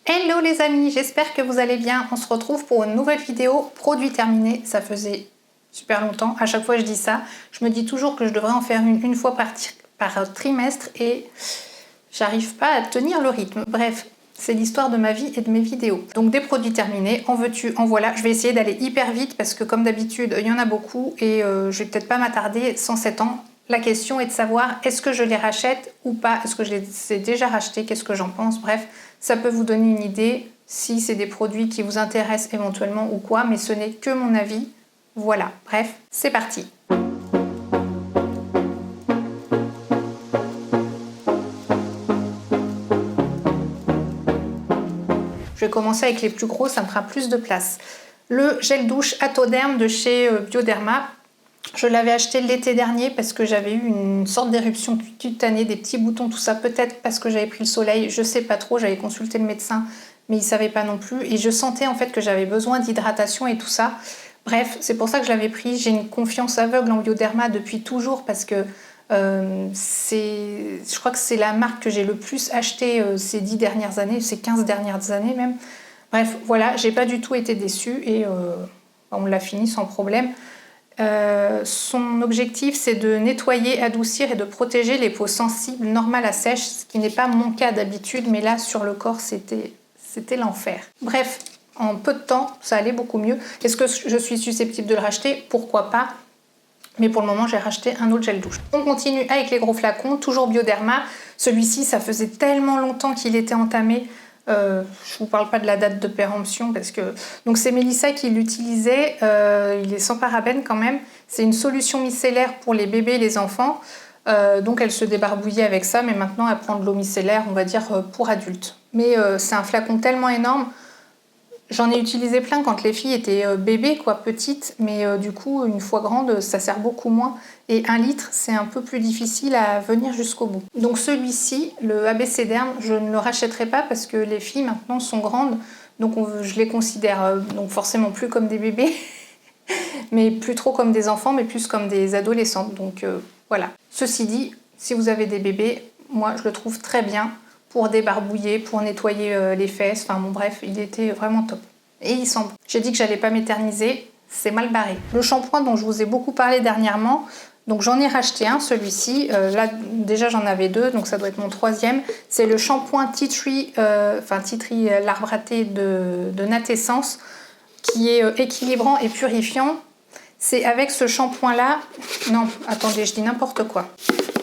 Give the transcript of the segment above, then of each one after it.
Hello les amis, j'espère que vous allez bien. On se retrouve pour une nouvelle vidéo produit terminé. Ça faisait super longtemps, à chaque fois je dis ça. Je me dis toujours que je devrais en faire une fois par trimestre et j'arrive pas à tenir le rythme. Bref, c'est l'histoire de ma vie et de mes vidéos. Donc des produits terminés, en veux-tu, en voilà. Je vais essayer d'aller hyper vite parce que comme d'habitude, il y en a beaucoup et je vais peut-être pas m'attarder 107 ans. La question est de savoir est-ce que je les rachète ou pas, est-ce que je les ai déjà rachetés, qu'est-ce que j'en pense, bref, ça peut vous donner une idée si c'est des produits qui vous intéressent éventuellement ou quoi, mais ce n'est que mon avis. Voilà, bref, c'est parti. Je vais commencer avec les plus gros, ça me fera plus de place. Le gel douche Atoderm de chez Bioderma. Je l'avais acheté l'été dernier parce que j'avais eu une sorte d'éruption cutanée, des petits boutons, tout ça. Peut-être parce que j'avais pris le soleil, je sais pas trop. J'avais consulté le médecin, mais il savait pas non plus. Et je sentais en fait que j'avais besoin d'hydratation et tout ça. Bref, c'est pour ça que je l'avais pris. J'ai une confiance aveugle en Bioderma depuis toujours parce que je crois que c'est la marque que j'ai le plus acheté ces 10 dernières années, ces 15 dernières années même. Bref, voilà, j'ai pas du tout été déçue et on l'a fini sans problème. Son objectif c'est de nettoyer, adoucir et de protéger les peaux sensibles normales à sèche, ce qui n'est pas mon cas d'habitude, mais là sur le corps c'était l'enfer. Bref, en peu de temps ça allait beaucoup mieux. Est-ce que je suis susceptible de le racheter? Pourquoi pas, mais pour le moment j'ai racheté un autre gel douche. On continue avec les gros flacons, toujours Bioderma. Celui-ci ça faisait tellement longtemps qu'il était entamé. Je vous parle pas de la date de péremption parce que donc c'est Mélissa qui l'utilisait. Il est sans parabènes quand même. C'est une solution micellaire pour les bébés et les enfants. Donc elle se débarbouillait avec ça, mais maintenant elle prend de l'eau micellaire, on va dire pour adultes. Mais c'est un flacon tellement énorme. J'en ai utilisé plein quand les filles étaient bébés, quoi, petites, mais du coup, une fois grande, ça sert beaucoup moins. Et 1 litre, c'est un peu plus difficile à venir jusqu'au bout. Donc celui-ci, le ABC Derm, je ne le rachèterai pas parce que les filles maintenant sont grandes, donc je les considère donc forcément plus comme des bébés, mais plus trop comme des enfants, mais plus comme des adolescentes. Donc voilà. Ceci dit, si vous avez des bébés, moi je le trouve très bien pour débarbouiller, pour nettoyer les fesses, enfin bon bref, il était vraiment top. Et il sent bon. J'ai dit que j'allais pas m'éterniser, c'est mal barré. Le shampoing dont je vous ai beaucoup parlé dernièrement, donc j'en ai racheté un, celui-ci, là déjà j'en avais 2, donc ça doit être mon 3e. C'est le shampoing Tea Tree, l'arbre à thé de Natessence, qui est équilibrant et purifiant. C'est avec ce shampoing-là, non, attendez, je dis n'importe quoi.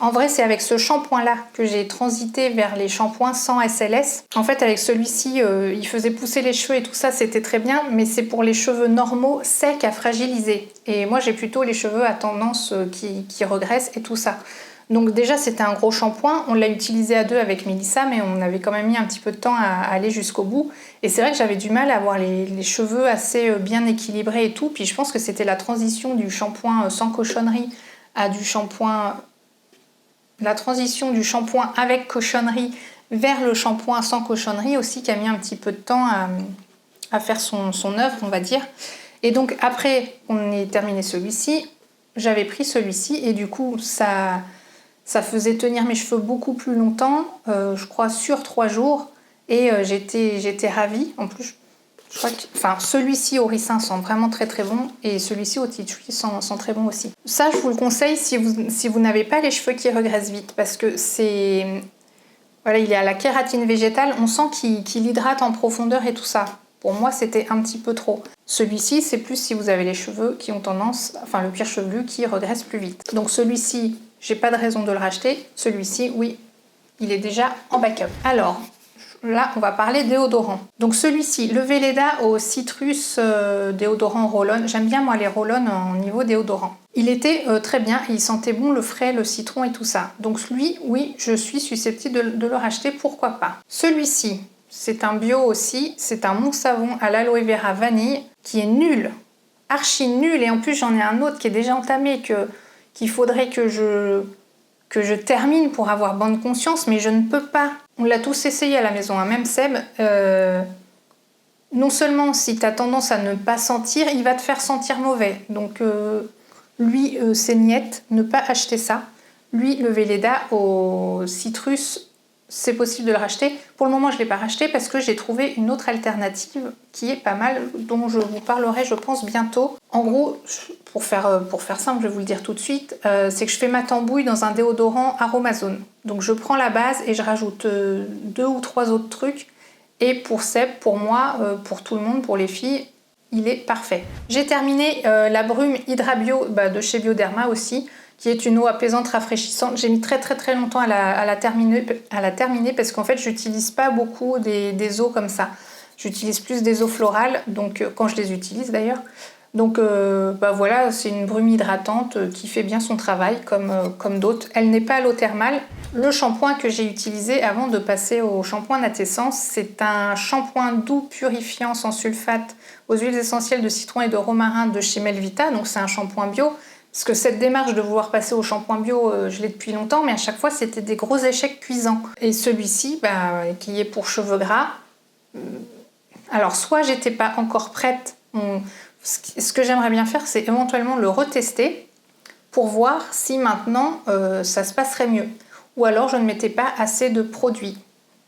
En vrai, c'est avec ce shampoing-là que j'ai transité vers les shampoings sans SLS. En fait, avec celui-ci, il faisait pousser les cheveux et tout ça, c'était très bien, mais c'est pour les cheveux normaux, secs à fragiliser. Et moi, j'ai plutôt les cheveux à tendance qui regressent et tout ça. Donc déjà, c'était un gros shampoing. On l'a utilisé à 2 avec Mélissa, mais on avait quand même mis un petit peu de temps à aller jusqu'au bout. Et c'est vrai que j'avais du mal à avoir les cheveux assez bien équilibrés et tout. Puis je pense que c'était la transition du shampoing sans cochonnerie à du shampoing... La transition du shampoing avec cochonnerie vers le shampoing sans cochonnerie aussi qui a mis un petit peu de temps à faire son œuvre, on va dire. Et donc après on ait terminé celui-ci, j'avais pris celui-ci et du coup ça faisait tenir mes cheveux beaucoup plus longtemps, je crois sur 3 jours, et j'étais ravie. En plus, je crois que, celui-ci au ricin sent vraiment très très bon et celui-ci au tea tree sent très bon aussi. Ça, je vous le conseille si vous n'avez pas les cheveux qui regressent vite parce que voilà, il est à la kératine végétale, on sent qu'il hydrate en profondeur et tout ça. Pour moi, c'était un petit peu trop. Celui-ci, c'est plus si vous avez les cheveux qui ont tendance, le cuir chevelu qui regresse plus vite. Donc celui-ci, j'ai pas de raison de le racheter. Celui-ci, oui, il est déjà en backup. Alors, là, on va parler déodorant. Donc celui-ci, le Velleda au citrus déodorant roll-on. J'aime bien moi les roll-on en niveau déodorant. Il était très bien et il sentait bon le frais, le citron et tout ça. Donc lui, oui, je suis susceptible de le racheter, pourquoi pas. Celui-ci, c'est un bio aussi. C'est un mousse savon à l'aloe vera vanille qui est nul, archi nul. Et en plus, j'en ai un autre qui est déjà entamé qu'il faudrait que je termine pour avoir bonne conscience, mais je ne peux pas. On l'a tous essayé à la maison, hein. Même Seb, non seulement si tu as tendance à ne pas sentir, il va te faire sentir mauvais. Donc lui, c'est niette, ne pas acheter ça. Lui, le Velleda au citrus c'est possible de le racheter. Pour le moment, je ne l'ai pas racheté parce que j'ai trouvé une autre alternative qui est pas mal, dont je vous parlerai, je pense, bientôt. En gros, pour faire simple, je vais vous le dire tout de suite, c'est que je fais ma tambouille dans un déodorant Aromazone. Donc je prends la base et je rajoute 2 ou 3 autres trucs. Et pour Seb, pour moi, pour tout le monde, pour les filles, il est parfait. J'ai terminé la brume Hydra Bio de chez Bioderma aussi, qui est une eau apaisante, rafraîchissante. J'ai mis très longtemps à la terminer parce qu'en fait, j'utilise pas beaucoup des eaux comme ça. J'utilise plus des eaux florales, donc quand je les utilise d'ailleurs. Donc voilà, c'est une brume hydratante qui fait bien son travail comme d'autres. Elle n'est pas à l'eau thermale. Le shampoing que j'ai utilisé avant de passer au shampoing Nattessence, c'est un shampoing doux purifiant sans sulfate aux huiles essentielles de citron et de romarin de chez Melvita. Donc c'est un shampoing bio. Parce que cette démarche de vouloir passer au shampoing bio, je l'ai depuis longtemps, mais à chaque fois c'était des gros échecs cuisants. Et celui-ci, qui est pour cheveux gras, alors soit j'étais pas encore prête, ce que j'aimerais bien faire, c'est éventuellement le retester pour voir si maintenant ça se passerait mieux. Ou alors je ne mettais pas assez de produits.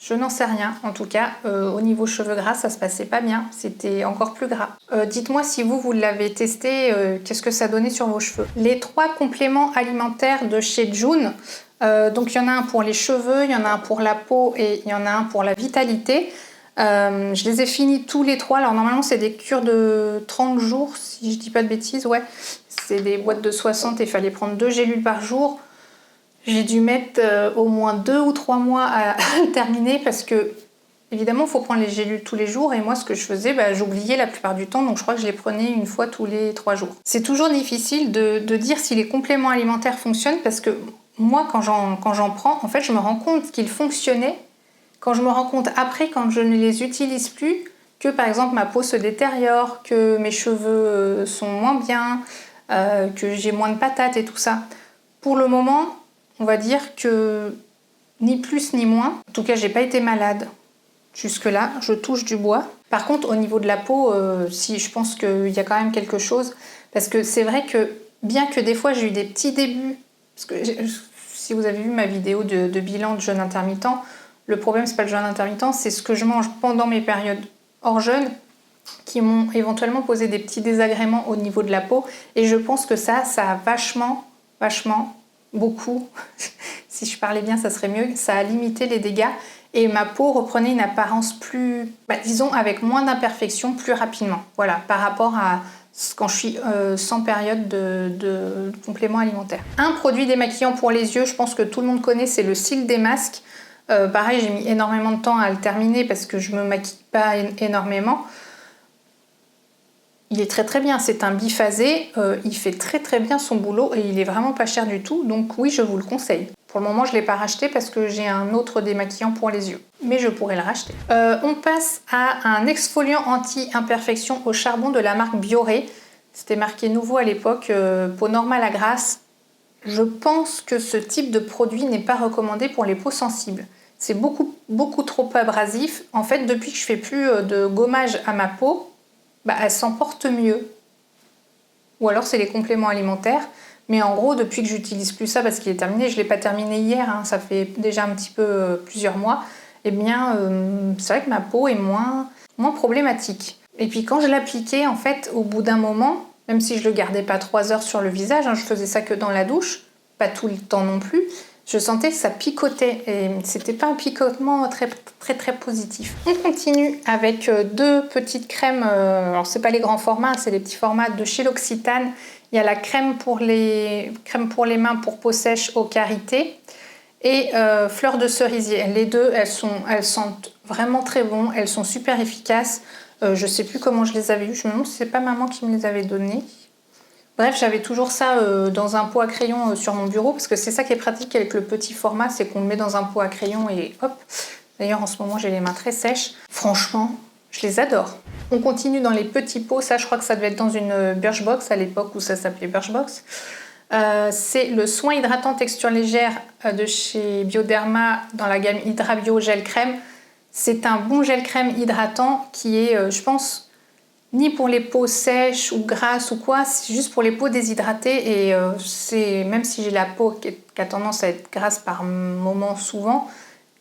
Je n'en sais rien. En tout cas, au niveau cheveux gras, ça se passait pas bien. C'était encore plus gras. Dites-moi si vous l'avez testé, qu'est-ce que ça donnait sur vos cheveux. Les 3 compléments alimentaires de chez June. Donc il y en a un pour les cheveux, il y en a un pour la peau et il y en a un pour la vitalité. Je les ai finis tous les 3. Alors normalement c'est des cures de 30 jours, si je dis pas de bêtises. Ouais, c'est des boîtes de 60 et il fallait prendre 2 gélules par jour. J'ai dû mettre au moins 2 ou 3 mois à le terminer parce que, évidemment, il faut prendre les gélules tous les jours. Et moi, ce que je faisais, j'oubliais la plupart du temps. Donc, je crois que je les prenais une fois tous les 3 jours. C'est toujours difficile de dire si les compléments alimentaires fonctionnent parce que moi, quand j'en prends, en fait, je me rends compte qu'ils fonctionnaient. Quand je me rends compte après, quand je ne les utilise plus, que par exemple, ma peau se détériore, que mes cheveux sont moins bien, que j'ai moins de patates et tout ça. Pour le moment, on va dire que ni plus ni moins. En tout cas, j'ai pas été malade jusque-là. Je touche du bois. Par contre, au niveau de la peau, si je pense qu'il y a quand même quelque chose. Parce que c'est vrai que, bien que des fois j'ai eu des petits débuts, parce que si vous avez vu ma vidéo de bilan de jeûne intermittent, le problème c'est pas le jeûne intermittent, c'est ce que je mange pendant mes périodes hors jeûne qui m'ont éventuellement posé des petits désagréments au niveau de la peau. Et je pense que ça a vachement, beaucoup, si je parlais bien ça serait mieux, ça a limité les dégâts et ma peau reprenait une apparence plus, disons avec moins d'imperfections plus rapidement, voilà, par rapport à quand je suis sans période de compléments alimentaires. Un produit démaquillant pour les yeux, je pense que tout le monde connaît, c'est le Cils des masques. Pareil, j'ai mis énormément de temps à le terminer parce que je me maquille pas énormément. Il est très bien, c'est un biphasé, il fait très bien son boulot et il est vraiment pas cher du tout, donc oui, je vous le conseille. Pour le moment, je ne l'ai pas racheté parce que j'ai un autre démaquillant pour les yeux, mais je pourrais le racheter. On passe à un exfoliant anti-imperfection au charbon de la marque Bioré. C'était marqué nouveau à l'époque, peau normale à grasse. Je pense que ce type de produit n'est pas recommandé pour les peaux sensibles. C'est beaucoup trop abrasif. En fait, depuis que je fais plus de gommage à ma peau, elle s'en porte mieux. Ou alors c'est les compléments alimentaires. Mais en gros, depuis que j'utilise plus ça, parce qu'il est terminé, je ne l'ai pas terminé hier, hein, ça fait déjà un petit peu plusieurs mois, eh bien, c'est vrai que ma peau est moins problématique. Et puis quand je l'appliquais, en fait, au bout d'un moment, même si je ne le gardais pas 3 heures sur le visage, hein, je faisais ça que dans la douche, pas tout le temps non plus, je sentais que ça picotait et c'était pas un picotement très positif. On continue avec 2 petites crèmes, alors c'est pas les grands formats, c'est les petits formats de chez L'Occitane. Il y a la crème pour les mains pour peau sèche au karité et fleurs de cerisier. Les deux, elles sentent vraiment très bon, elles sont super efficaces. Je sais plus comment je les avais eues, je me demande si c'est pas maman qui me les avait données. Bref, j'avais toujours ça dans un pot à crayon sur mon bureau parce que c'est ça qui est pratique avec le petit format, c'est qu'on le met dans un pot à crayon et hop. D'ailleurs, en ce moment, j'ai les mains très sèches. Franchement, je les adore. On continue dans les petits pots. Ça, je crois que ça devait être dans une Birchbox à l'époque où ça s'appelait Birchbox. C'est le soin hydratant texture légère de chez Bioderma dans la gamme Hydra Bio Gel Crème. C'est un bon gel crème hydratant qui est, je pense, ni pour les peaux sèches ou grasses ou quoi, c'est juste pour les peaux déshydratées et même si j'ai la peau qui a tendance à être grasse par moment souvent,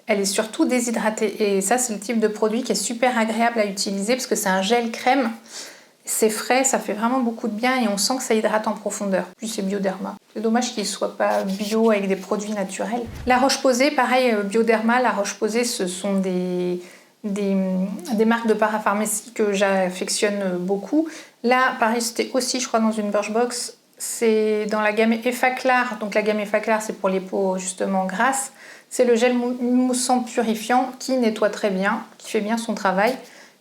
elle est surtout déshydratée. Et ça, c'est le type de produit qui est super agréable à utiliser parce que c'est un gel crème. C'est frais, ça fait vraiment beaucoup de bien et on sent que ça hydrate en profondeur. Puis c'est Bioderma. C'est dommage qu'il ne soit pas bio avec des produits naturels. La Roche-Posay, pareil, Bioderma, la Roche-Posay, ce sont des marques de parapharmacie que j'affectionne beaucoup. Là, pareil, c'était aussi, je crois, dans une Birchbox. C'est dans la gamme Effaclar. Donc la gamme Effaclar, c'est pour les peaux justement grasses. C'est le gel moussant purifiant qui nettoie très bien, qui fait bien son travail,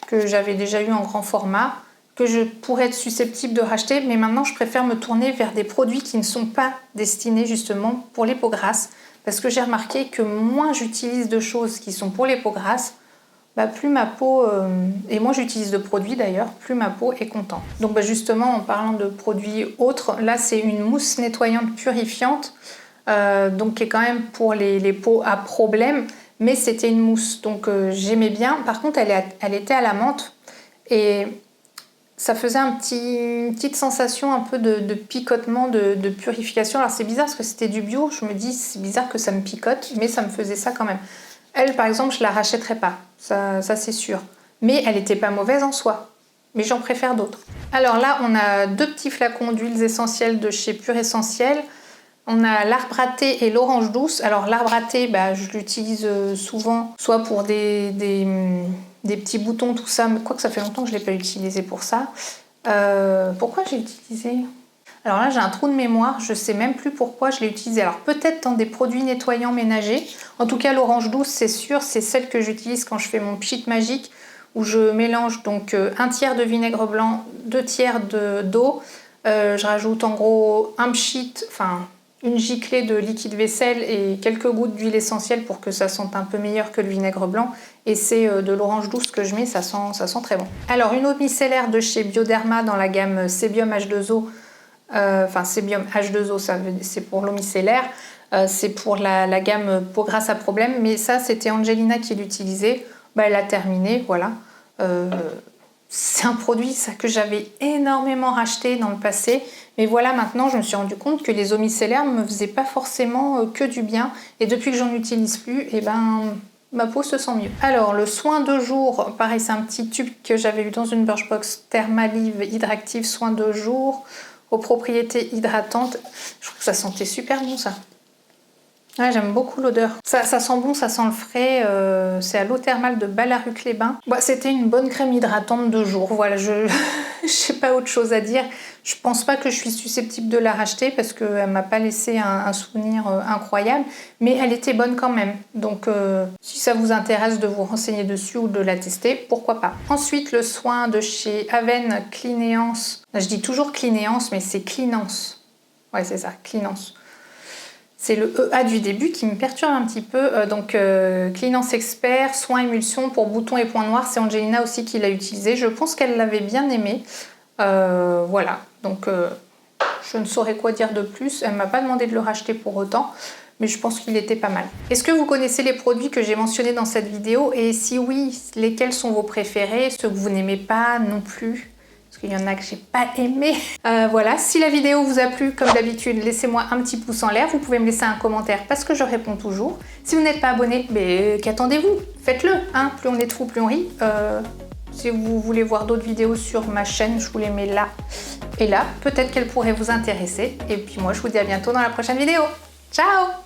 que j'avais déjà eu en grand format, que je pourrais être susceptible de racheter, mais maintenant je préfère me tourner vers des produits qui ne sont pas destinés justement pour les peaux grasses, parce que j'ai remarqué que moins j'utilise de choses qui sont pour les peaux grasses, plus ma peau, et moins j'utilise de produits d'ailleurs, plus ma peau est contente. Donc justement, en parlant de produits autres, là c'est une mousse nettoyante purifiante, donc qui est quand même pour les peaux à problème, mais c'était une mousse, donc j'aimais bien. Par contre, elle était à la menthe, et ça faisait une petite sensation un peu de picotement, de purification. Alors c'est bizarre parce que c'était du bio, je me dis c'est bizarre que ça me picote, mais ça me faisait ça quand même. Elle par exemple je la rachèterais pas, ça c'est sûr. Mais elle n'était pas mauvaise en soi, mais j'en préfère d'autres. Alors là on a 2 petits flacons d'huiles essentielles de chez Pure Essentiel. On a l'arbre à thé et l'orange douce. Alors l'arbre à thé, je l'utilise souvent, soit pour des petits boutons, tout ça, mais quoique ça fait longtemps que je ne l'ai pas utilisé pour ça. Pourquoi j'ai utilisé ? Alors là, j'ai un trou de mémoire, je ne sais même plus pourquoi je l'ai utilisé. Alors peut-être dans des produits nettoyants ménagers. En tout cas, l'orange douce, c'est sûr, c'est celle que j'utilise quand je fais mon pchit magique, où je mélange donc 1 tiers de vinaigre blanc, 2 tiers d'eau. Je rajoute en gros un pchit, une giclée de liquide vaisselle et quelques gouttes d'huile essentielle pour que ça sente un peu meilleur que le vinaigre blanc. Et c'est de l'orange douce que je mets, ça sent très bon. Alors une eau micellaire de chez Bioderma dans la gamme Sebium H2O. Sebium H2O, c'est pour l'eau micellaire. C'est pour la gamme peau grasse à problème. Mais ça, c'était Angelina qui l'utilisait. Elle a terminé, voilà. C'est un produit que j'avais énormément racheté dans le passé. Mais voilà, maintenant, je me suis rendu compte que les eaux micellaires ne me faisaient pas forcément que du bien. Et depuis que j'en utilise plus, ma peau se sent mieux. Alors, le soin de jour, pareil, c'est un petit tube que j'avais eu dans une Birchbox, Thermalive Hydractive soin de jour, aux propriétés hydratantes. Je trouve que ça sentait super bon, ça. Ouais, j'aime beaucoup l'odeur. Ça sent bon, ça sent le frais. C'est à l'eau thermale de Ballaruc-les-Bains. C'était une bonne crème hydratante de jour. Voilà, je n'ai pas autre chose à dire. Je pense pas que je suis susceptible de la racheter parce qu'elle m'a pas laissé un souvenir incroyable. Mais elle était bonne quand même. Donc, si ça vous intéresse de vous renseigner dessus ou de la tester, pourquoi pas. Ensuite, le soin de chez Aven Clinéance. Je dis toujours Clinéance, mais c'est Clinance. Ouais, c'est ça, Clinance. C'est le EA du début qui me perturbe un petit peu. Clinance Expert, soin émulsion pour boutons et points noirs. C'est Angelina aussi qui l'a utilisé. Je pense qu'elle l'avait bien aimé. Voilà. Donc, je ne saurais quoi dire de plus. Elle ne m'a pas demandé de le racheter pour autant. Mais je pense qu'il était pas mal. Est-ce que vous connaissez les produits que j'ai mentionnés dans cette vidéo? Et si oui, lesquels sont vos préférés? Ceux que vous n'aimez pas non plus? Parce qu'il y en a que j'ai pas aimé. Voilà, si la vidéo vous a plu, comme d'habitude, laissez-moi un petit pouce en l'air. Vous pouvez me laisser un commentaire parce que je réponds toujours. Si vous n'êtes pas abonné, qu'attendez-vous? Faites-le, hein. Plus on est de fous, plus on rit. Si vous voulez voir d'autres vidéos sur ma chaîne, je vous les mets là et là. Peut-être qu'elles pourraient vous intéresser. Et puis moi, je vous dis à bientôt dans la prochaine vidéo. Ciao!